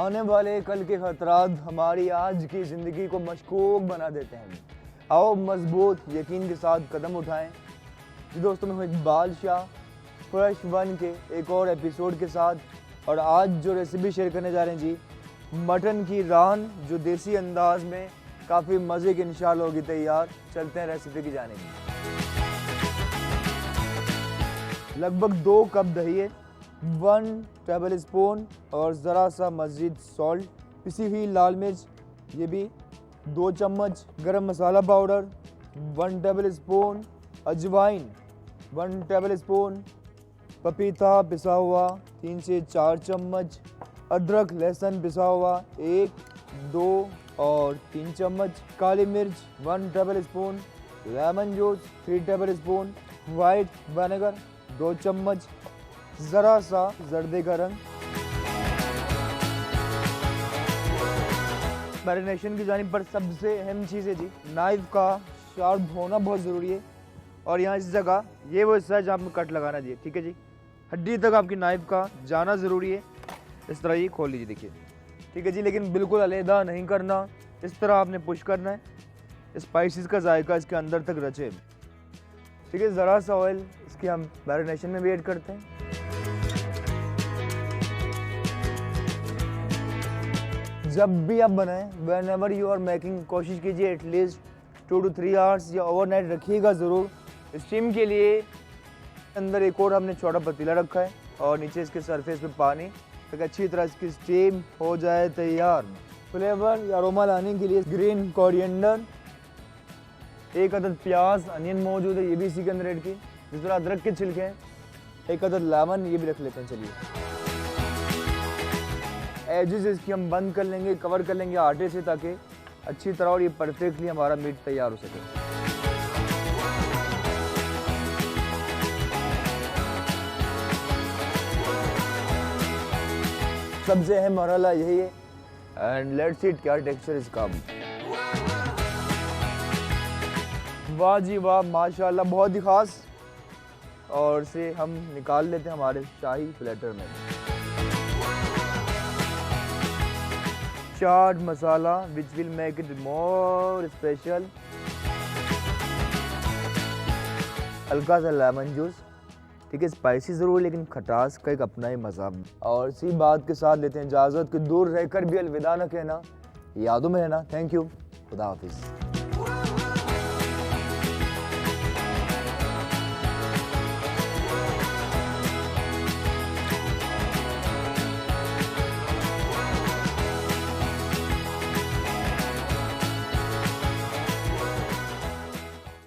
आने वाले कल के खतरात हमारी आज की ज़िंदगी को मशकूक बना देते हैं। आओ मजबूत यकीन के साथ कदम उठाएं। जी दोस्तों, मैं हूं इकबाल शाह, फ्रेश वन के एक और एपिसोड के साथ। और आज जो रेसिपी शेयर करने जा रहे हैं जी, मटन की रान, जो देसी अंदाज में काफ़ी मज़े की इंशाल्लाह होगी तैयार। चलते हैं रेसिपी की जानिब। लगभग 2 कप दही है, 1 टेबल स्पून और ज़रा सा मज़ीद सॉल्ट, पिसी हुई लाल मिर्च ये भी 2 चम्मच, गरम मसाला पाउडर 1 टेबल स्पून, अजवाइन 1 टेबल स्पून, पपीता पिसा हुआ 3 से 4 चम्मच, अदरक लहसुन पिसा हुआ 1, 2 और 3 चम्मच, काली मिर्च 1 table spoon, lemon juice 3 table spoon, white vinegar 2 चम्मच, ज़रा सा जर्दे का रंग। मैरिनेशन की जानिब पर सबसे अहम चीज़ है जी, नाइफ़ का शार्प होना बहुत ज़रूरी है। और यहाँ इस जगह ये वो हिस्सा है जहाँ पर कट लगाना चाहिए, ठीक है जी। हड्डी तक आपकी नाइफ़ का जाना ज़रूरी है। इस तरह ये खोल लीजिए, देखिए, ठीक है जी। लेकिन बिल्कुल अलहदा नहीं करना, इस तरह आपने पुश करना है। स्पाइसेस का जायका इसके अंदर तक रचे, ठीक है। ज़रा सा ऑयल इसके हम मैरिनेशन में भी ऐड करते हैं। जब भी आप बनाएं, whenever you are making, कोशिश कीजिए एटलीस्ट 2 to 3 आवर्स या ओवरनाइट रखिएगा ज़रूर स्टीम के लिए। अंदर एक और हमने छोटा पतीला रखा है और नीचे इसके सरफेस पे पानी, तक अच्छी तरह इसकी स्टीम हो जाए तैयार। फ्लेवर या अरोमा लाने के लिए ग्रीन कोरिएंडर, 1 अदद प्याज, अनियन मौजूद है, ये भी इसी के अंदर ऐड की। जिस तरह अदरक के छिलके हैं, 1 अदद लेमन, ये भी रख लेते हैं। चलिए, एजेस इसकी हम बंद कर लेंगे, कवर कर लेंगे आटे से, ताकि अच्छी तरह और ये परफेक्टली हमारा मीट तैयार हो सके। सबसे अहम मरहला यही है, एंड लेट्स सी क्या टेक्सचर इसका। वाह जी वाह, माशाल्लाह, बहुत ही खास। और इसे हम निकाल लेते हैं हमारे शाही प्लेटर में। Chaat masala which will make it more special, हल्का सा लेमन जूस, ठीक है। स्पाइसी ज़रूर लेकिन खटास का एक अपना ही मज़ा। और इसी बात के साथ लेते हैं इजाज़त कि दूर रहकर भी अलविदा न कहना, यादों में रहना। थैंक यू, खुदा हाफिज़।